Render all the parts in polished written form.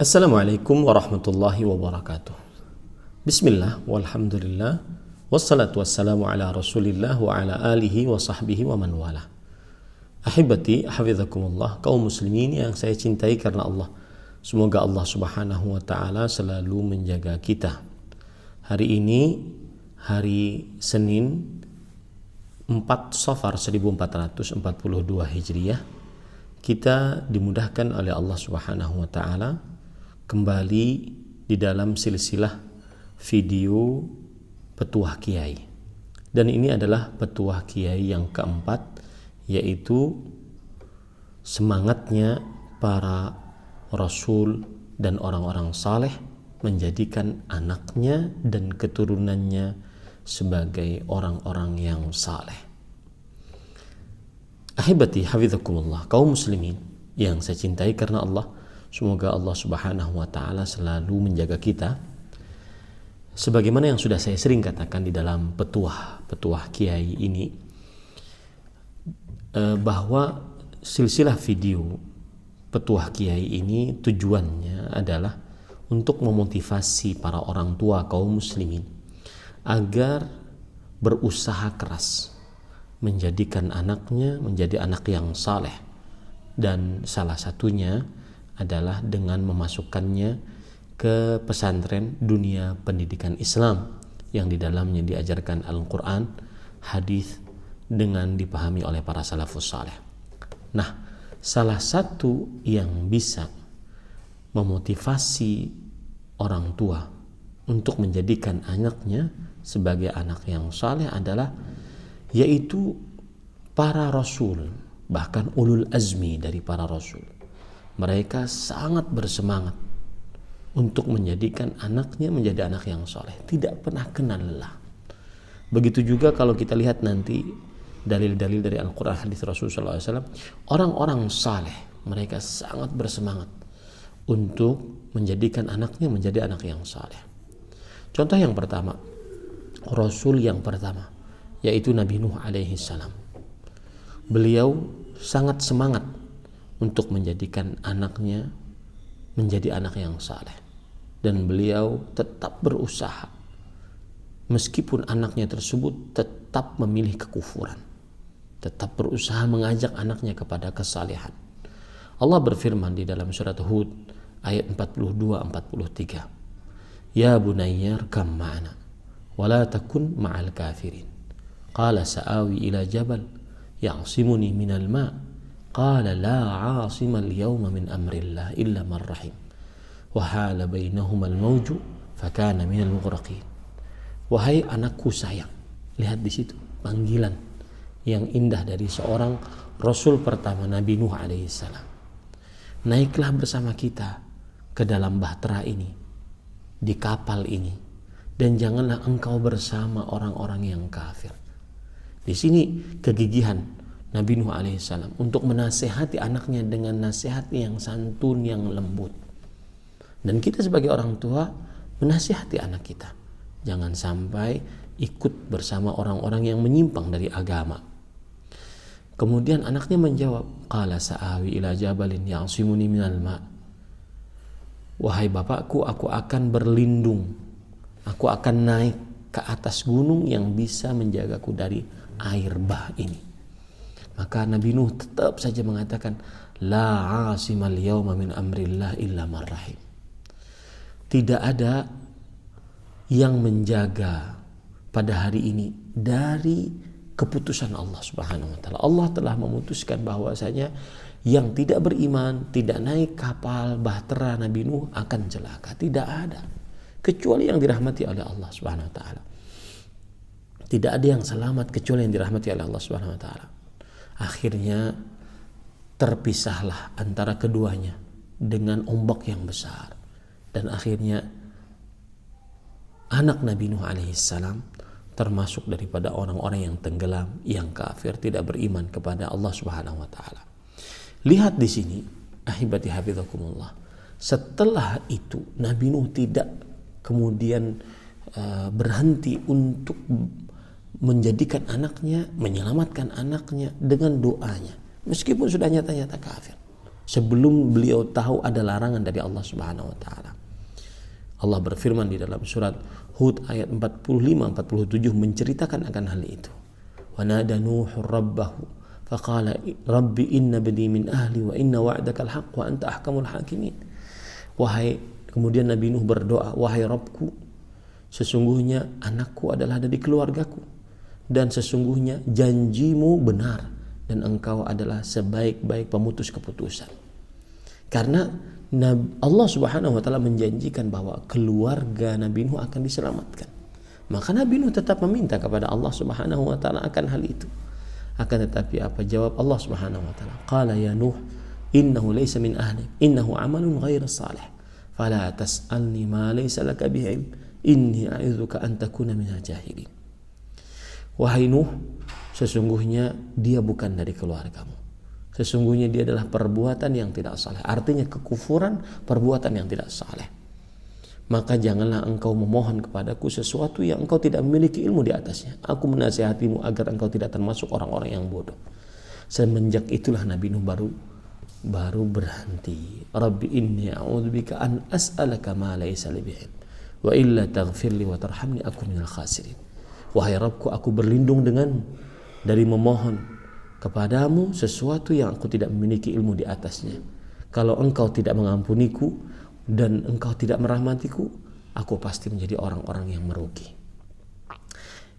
Assalamualaikum warahmatullahi wabarakatuh. Bismillah, walhamdulillah, wassalatu wassalamu ala rasulillah wa ala alihi wa sahbihi wa man wala. Ahibati, hafizakumullah, kaum muslimin yang saya cintai karena Allah. Semoga Allah subhanahu wa ta'ala selalu menjaga kita. Hari ini, hari Senin 4 Safar 1442 Hijriyah, kita dimudahkan oleh Allah subhanahu wa ta'ala kembali di dalam silsilah video petuah kiai, dan ini adalah petuah kiai yang keempat, yaitu semangatnya para rasul dan orang-orang saleh menjadikan anaknya dan keturunannya sebagai orang-orang yang saleh. Ahibati hafizakumullah, kaum muslimin yang saya cintai karena Allah, semoga Allah subhanahu wa ta'ala selalu menjaga kita. Sebagaimana yang sudah saya sering katakan di dalam petuah kiai ini, bahwa silsilah video petuah kiai ini tujuannya adalah untuk memotivasi para orang tua kaum muslimin agar berusaha keras menjadikan anaknya menjadi anak yang saleh, dan salah satunya adalah dengan memasukkannya ke pesantren dunia pendidikan Islam yang di dalamnya diajarkan Al-Quran, hadis dengan dipahami oleh para salafus saleh. Nah, salah satu yang bisa memotivasi orang tua untuk menjadikan anaknya sebagai anak yang saleh adalah yaitu para rasul, bahkan ulul azmi dari para rasul. Mereka sangat bersemangat untuk menjadikan anaknya menjadi anak yang soleh, tidak pernah kenal lelah. Begitu juga kalau kita lihat nanti dalil-dalil dari Al-Quran, hadis Rasulullah SAW, orang-orang saleh mereka sangat bersemangat untuk menjadikan anaknya menjadi anak yang saleh. Contoh yang pertama, Rasul yang pertama, yaitu Nabi Nuh alaihi salam. Beliau sangat semangat untuk menjadikan anaknya menjadi anak yang saleh, dan beliau tetap berusaha meskipun anaknya tersebut tetap memilih kekufuran, tetap berusaha mengajak anaknya kepada kesalehan. Allah berfirman di dalam surat Hud ayat 42-43, ya bunayya rkam ma'ana wa la takun ma'al kafirin qala sa'awi ila jabal ya'simuni minal ma' qala la 'asima al-yawma min amrillah illa man rahim wa hala bainahuma al-mawju fakana minal mughraqin. Wahai anakku sayang, lihat di situ panggilan yang indah dari seorang rasul pertama, Nabi Nuh alaihi salam. Naiklah bersama kita ke dalam bahtera ini, di kapal ini, dan janganlah engkau bersama orang-orang yang kafir. Di sini kegigihan Nabi Nuh alaihissalam untuk menasehati anaknya dengan nasihat yang santun, yang lembut. Dan kita sebagai orang tua menasihati anak kita, jangan sampai ikut bersama orang-orang yang menyimpang dari agama. Kemudian anaknya menjawab, qala sa'awi ila jabalin ya'simuni minal ma'. Wahai bapakku, aku akan berlindung, aku akan naik ke atas gunung yang bisa menjagaku dari air bah ini. Maka Nabi Nuh tetap saja mengatakan, la 'asimal yawma min amrillah illa man rahim. Tidak ada yang menjaga pada hari ini dari keputusan Allah Subhanahu wa taala. Allah telah memutuskan bahwasanya yang tidak beriman, tidak naik kapal bahtera Nabi Nuh akan celaka. Tidak ada kecuali yang dirahmati oleh Allah Subhanahu wa taala. Tidak ada yang selamat kecuali yang dirahmati oleh Allah Subhanahu wa taala. Akhirnya terpisahlah antara keduanya dengan ombak yang besar, dan akhirnya anak Nabi Nuh alaihissalam termasuk daripada orang-orang yang tenggelam, yang kafir, tidak beriman kepada Allah Subhanahu wa taala. Lihat di sini, ahibati hafizakumullah. Setelah itu Nabi Nuh tidak kemudian berhenti untuk menjadikan anaknya, menyelamatkan anaknya dengan doanya, meskipun sudah nyata-nyata kafir. sebelum beliau tahu ada larangan dari Allah Subhanahu wa taala. Allah berfirman di dalam surat Hud ayat 45-47 menceritakan akan hal itu. Wa nada Nuhur rabbahu faqala rabbi inna bani min ahli wa inna wa'dakal haqq wa anta ahkamul hakimin. Kemudian Nabi Nuh berdoa, wahai Rabbku, sesungguhnya anakku adalah dari keluargaku dan sesungguhnya janjimu benar dan engkau adalah sebaik-baik pemutus keputusan. Karena Allah Subhanahu wa taala menjanjikan bahwa keluarga Nabi Nuh akan diselamatkan. Maka Nabi Nuh tetap meminta kepada Allah Subhanahu wa taala akan hal itu. Akan tetapi apa jawab Allah Subhanahu wa taala? Qala ya Nuh innahu laysa min ahli innahu amalun ghairu salih fala tas'alni ma laysa laka bihi ilm inni a'idzuka an takuna minal jahilin. Wahai Nuh, sesungguhnya dia bukan dari keluargamu. Sesungguhnya dia adalah perbuatan yang tidak saleh. Artinya kekufuran, perbuatan yang tidak saleh. Maka janganlah engkau memohon kepadaku sesuatu yang engkau tidak memiliki ilmu di atasnya. Aku menasihatimu agar engkau tidak termasuk orang-orang yang bodoh. Semenjak itulah Nabi Nuh baru berhenti. Rabbi inni a'udzubika an as'alaka ma laysa li bihi wa illa taghfirli wa tarhamni akun minal khasirin. Wahai Rabbku, aku berlindung denganmu dari memohon kepadamu sesuatu yang aku tidak memiliki ilmu di atasnya. Kalau engkau tidak mengampuniku dan engkau tidak merahmatiku, aku pasti menjadi orang-orang yang merugi.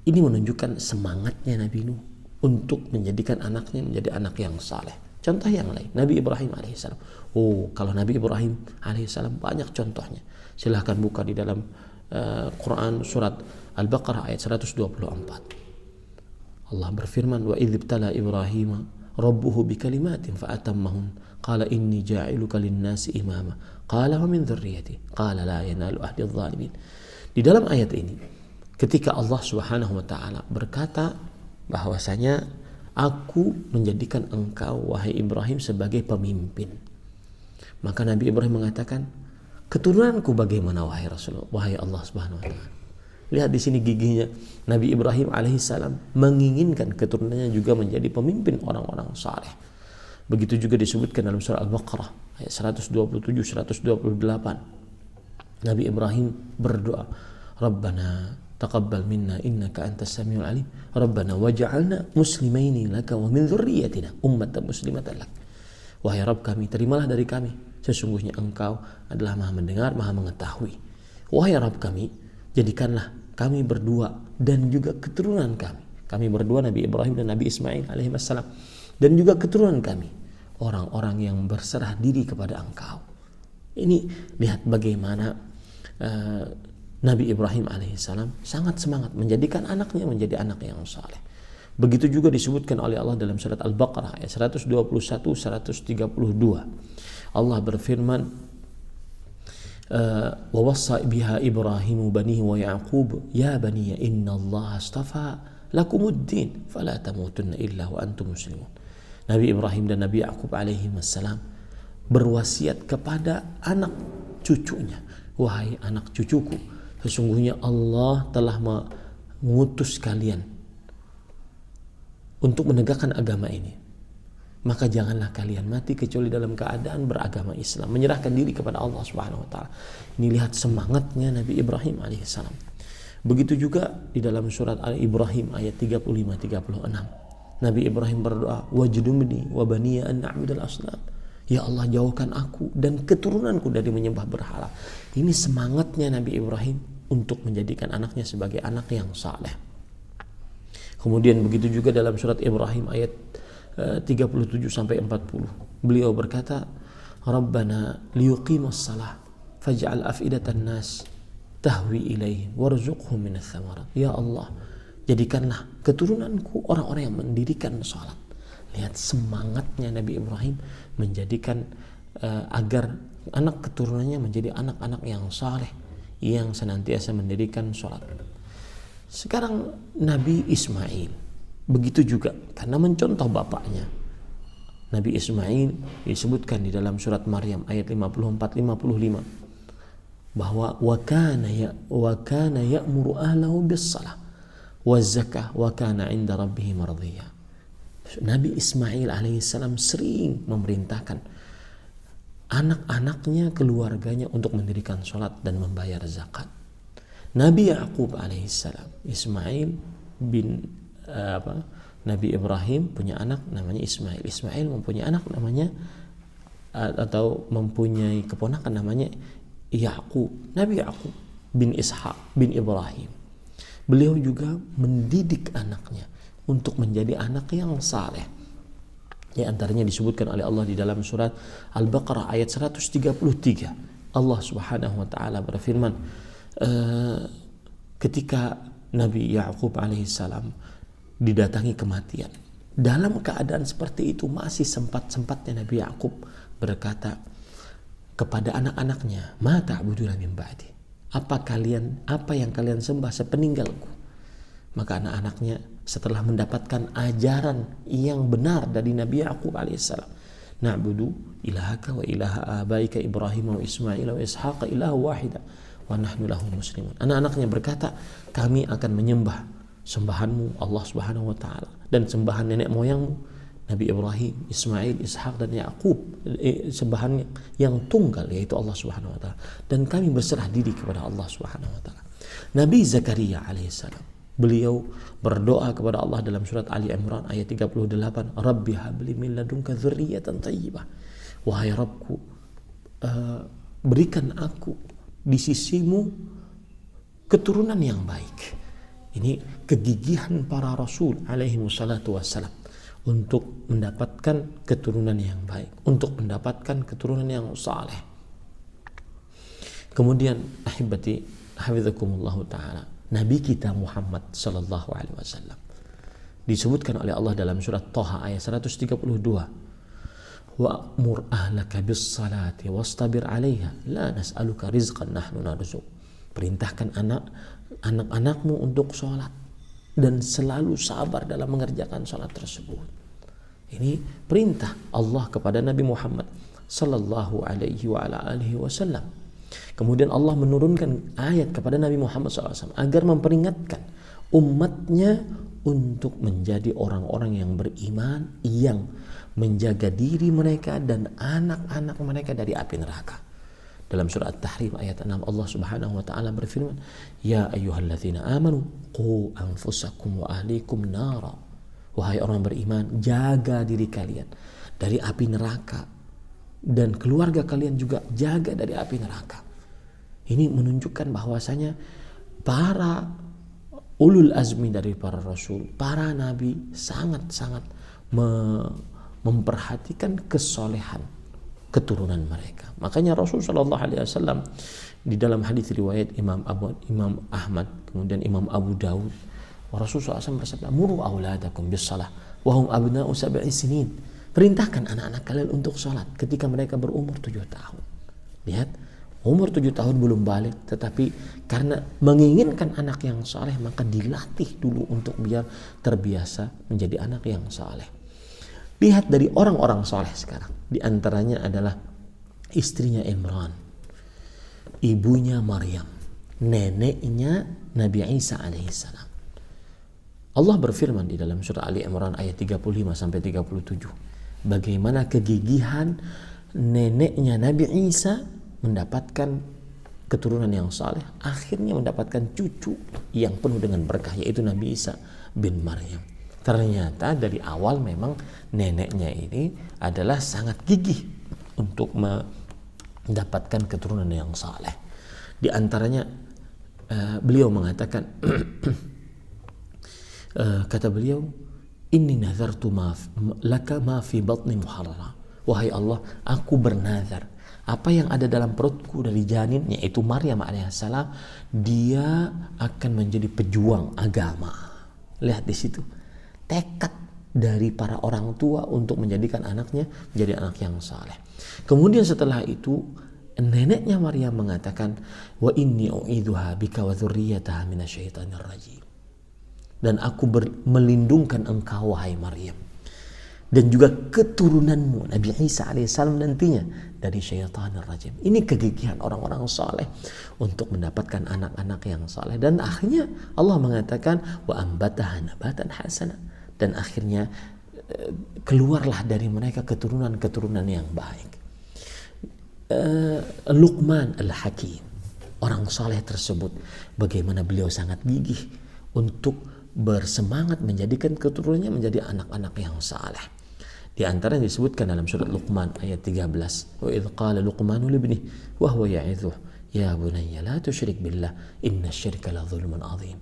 Ini menunjukkan semangatnya Nabi Nuh untuk menjadikan anaknya menjadi anak yang saleh. Contoh yang lain, Nabi Ibrahim alaihissalam. Kalau Nabi Ibrahim alaihissalam banyak contohnya. Silahkan buka di dalam Quran surat Al-Baqarah ayat 124. Allah berfirman, wa idh ibtala Ibrahim rabbuhu bikalimatin fa atammahun qala inni ja'iluka lin-nasi imama qala wa min dzurriyyati qala la yanalu ahdi adh-dhalimin. Di dalam ayat ini ketika Allah Subhanahu wa taala berkata bahwasanya aku menjadikan engkau wahai Ibrahim sebagai pemimpin, maka Nabi Ibrahim mengatakan, keturunanku bagaimana wahai Rasulullah, wahai Allah Subhanahu wa taala. Lihat di sini gigihnya Nabi Ibrahim alaihissalam menginginkan keturunannya juga menjadi pemimpin orang-orang saleh. Begitu juga disebutkan dalam surah Al-Baqarah ayat 127-128. Nabi Ibrahim berdoa, Rabbana taqabbal minna innaka antas samiul alim. Rabbana waj'alna muslimaini laka wa min dzurriyyatina ummatan muslimatan lak. Wahai Rabb kami, terimalah dari kami. Sesungguhnya Engkau adalah Maha mendengar, Maha mengetahui. Wahai Rabb kami, jadikanlah kami berdua dan juga keturunan kami berdua, Nabi Ibrahim dan Nabi Ismail alaihissalam, dan juga keturunan kami, orang-orang yang berserah diri kepada Engkau. Ini lihat bagaimana Nabi Ibrahim alaihissalam sangat semangat menjadikan anaknya menjadi anak yang saleh. Begitu juga disebutkan oleh Allah dalam surat Al-Baqarah ayat 121-132. Allah berfirman, ووصى بها إبراهيم بنيه ويعقوب يا بني إن الله اصطفى لكم الدين فلا تموتن إلا وأنتم مسلمون. Nabi Ibrahim dan Nabi Yakub alaihi wassalam berwasiat kepada anak cucunya, wahai anak cucuku, sesungguhnya Allah telah mengutus kalian untuk menegakkan agama ini. Maka janganlah kalian mati kecuali dalam keadaan beragama Islam, menyerahkan diri kepada Allah Subhanahu wa taala. Ini lihat semangatnya Nabi Ibrahim alaihissalam. Begitu juga di dalam surat Al-Ibrahim ayat 35-36. Nabi Ibrahim berdoa, wajnubni wa baniya an na'budal asnam. Ya Allah, jauhkan aku dan keturunanku dari menyembah berhala. Ini semangatnya Nabi Ibrahim untuk menjadikan anaknya sebagai anak yang saleh. Kemudian begitu juga dalam surat Ibrahim ayat 37-40. Beliau berkata, Rabbana liyuqimus salah faj'al af'idatan nas tahwi ilaihim warzuqhum minas thamarat. Ya Allah, jadikanlah keturunanku orang-orang yang mendirikan salat. Lihat semangatnya Nabi Ibrahim menjadikan agar anak keturunannya menjadi anak-anak yang saleh, yang senantiasa mendirikan salat. Sekarang Nabi Ismail begitu juga, karena mencontoh bapaknya. Nabi Ismail disebutkan di dalam surat Maryam ayat 54-55 bahwa wa kana ya'muru ahlahu bis-shalah waz zakah wa kana 'inda rabbih mardiyya. Nabi Ismail alaihissalam sering memerintahkan anak-anaknya, keluarganya untuk mendirikan sholat dan membayar zakat. Nabi Yaqub alaihissalam, Ismail bin Nabi Ibrahim punya anak namanya Ismail. Ismail mempunyai anak namanya atau mempunyai keponakan namanya Yaqub. Nabi Yaqub bin Ishaq bin Ibrahim, beliau juga mendidik anaknya untuk menjadi anak yang saleh. Di antaranya disebutkan oleh Allah di dalam surat Al-Baqarah ayat 133. Allah Subhanahu wa taala berfirman, ketika Nabi Yaqub alaihissalam didatangi kematian, dalam keadaan seperti itu masih sempat-sempatnya Nabi Yaqub berkata kepada anak-anaknya, "Ma ta'buduna min ba'di?" Apa yang kalian sembah sepeninggalku? Maka anak-anaknya setelah mendapatkan ajaran yang benar dari Nabi Yaqub alaihissalam, "Na'budu ilahaka wa ilaha abaika Ibrahim wa Ismail wa Ishaq ilaha wahida wa nahnu lahu muslimun." Anak-anaknya berkata, kami akan menyembah sembahanmu Allah Subhanahu wa taala dan sembahan nenek moyangmu Nabi Ibrahim, Ismail, Ishaq dan Yaqub, sembahan yang tunggal yaitu Allah Subhanahu wa taala, dan kami berserah diri kepada Allah Subhanahu wa taala. Nabi Zakaria alaihissalam, beliau berdoa kepada Allah dalam surat Ali Imran ayat 38, "Rabbi habli min ladunka dzurriyyatan thayyibah." Wahai Rabbku, berikan aku di sisimu keturunan yang baik. Ini kegigihan para rasul alaihi wassalatu wassalam untuk mendapatkan keturunan yang baik, untuk mendapatkan keturunan yang saleh. Kemudian ahibati hafizakumullah taala, Nabi kita Muhammad sallallahu alaihi wasallam disebutkan oleh Allah dalam surat Thaha ayat 132, "Wa'mur ahlaka bis-salati wastabir 'alaiha la nas'aluka rizqan nahnu narzuq." Perintahkan anak-anakmu untuk sholat dan selalu sabar dalam mengerjakan sholat tersebut. Ini perintah Allah kepada Nabi Muhammad sallallahu alaihi wa ala alihi wasallam. Kemudian Allah menurunkan ayat kepada Nabi Muhammad SAW agar memperingatkan umatnya untuk menjadi orang-orang yang beriman, yang menjaga diri mereka dan anak-anak mereka dari api neraka. Dalam surah At-Tahrim ayat 6 Allah Subhanahu wa taala berfirman, "Ya ayyuhalladzina amanu qu anfusakum wa ahlikum nara." Wahai orang beriman, jaga diri kalian dari api neraka dan keluarga kalian juga jaga dari api neraka. Ini menunjukkan bahwasanya para ulul azmi dari para rasul, para nabi sangat-sangat memperhatikan kesolehan keturunan mereka. Makanya Rasul sallallahu alaihi wasallam di dalam hadis riwayat Imam Ahmad, kemudian Imam Abu Daud, Rasul SAW bersabda, "Muru auladakum bis-shalah wa hum abna'u sab'i sinin." Perintahkan anak-anak kalian untuk salat ketika mereka berumur 7 tahun. Lihat, umur 7 tahun belum balik, tetapi karena menginginkan anak yang saleh maka dilatih dulu untuk biar terbiasa menjadi anak yang saleh. Lihat dari orang-orang saleh sekarang, di antaranya adalah istrinya Imran, ibunya Maryam, neneknya Nabi Isa alaihissalam. Allah berfirman di dalam surah Ali Imran ayat 35 sampai 37, bagaimana kegigihan neneknya Nabi Isa mendapatkan keturunan yang saleh, akhirnya mendapatkan cucu yang penuh dengan berkah, yaitu Nabi Isa bin Maryam. Ternyata dari awal memang neneknya ini adalah sangat gigih untuk mendapatkan keturunan yang saleh. Di antaranya beliau mengatakan kata beliau, "Inni nazartu laka ma fi batni muharrara." Wahai Allah, aku bernazar apa yang ada dalam perutku dari janin, yaitu Maryam alaihissalam, dia akan menjadi pejuang agama. Lihat di situ tekad dari para orang tua untuk menjadikan anaknya menjadi anak yang saleh. Kemudian setelah itu neneknya Maryam mengatakan, "Wa inni u'idzuha bika wa dzurriyyataha minasyaitonir rajim." Dan aku melindungkan engkau wahai Maryam dan juga keturunanmu Nabi Isa alaihissalam nantinya dari syaitanir rajim. Ini kegigihan orang-orang saleh untuk mendapatkan anak-anak yang saleh, dan akhirnya Allah mengatakan wa ambataha nabatan hasana, dan akhirnya keluarlah dari mereka keturunan-keturunan yang baik. Luqman al-Hakim, orang saleh tersebut, bagaimana beliau sangat gigih untuk bersemangat menjadikan keturunannya menjadi anak-anak yang saleh. Di antara yang disebutkan dalam surat Luqman ayat 13, wa idh qala Luqmanu libnihi wa huwa ya'idhuhu ya bunayya la tusyrik billah innasyirka la dzulmun adzim.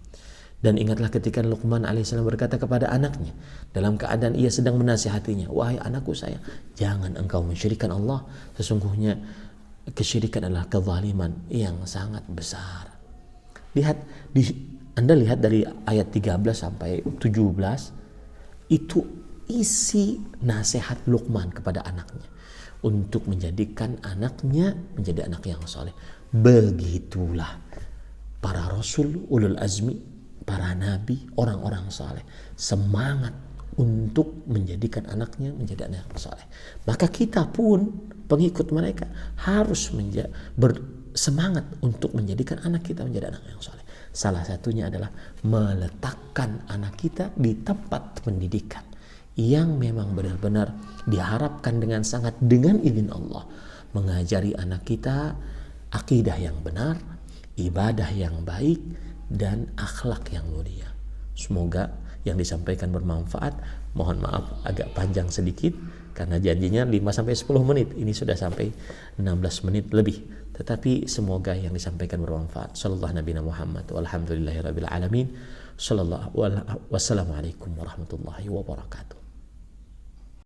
Dan ingatlah ketika Luqman alaihissalam berkata kepada anaknya dalam keadaan ia sedang menasihatinya, wahai anakku saya, jangan engkau mensyirikkan Allah, sesungguhnya kesyirikan adalah kezaliman yang sangat besar. Anda lihat dari ayat 13 sampai 17, itu isi nasihat Luqman kepada anaknya untuk menjadikan anaknya menjadi anak yang saleh. Begitulah para rasul, ulul azmi, para nabi, orang-orang saleh semangat untuk menjadikan anaknya menjadi anak yang saleh. Maka kita pun pengikut mereka harus bersemangat untuk menjadikan anak kita menjadi anak yang saleh. Salah satunya adalah meletakkan anak kita di tempat pendidikan yang memang benar-benar diharapkan dengan sangat dengan izin Allah, mengajari anak kita akidah yang benar, ibadah yang baik, dan akhlak yang mulia. Semoga yang disampaikan bermanfaat. Mohon maaf agak panjang sedikit karena janjinya 5-10 menit. Ini sudah sampai 16 menit lebih. Tetapi semoga yang disampaikan bermanfaat. Sallallahu Nabi Muhammad walhamdulillahirabbil alamin. Wassalamualaikum warahmatullahi wabarakatuh.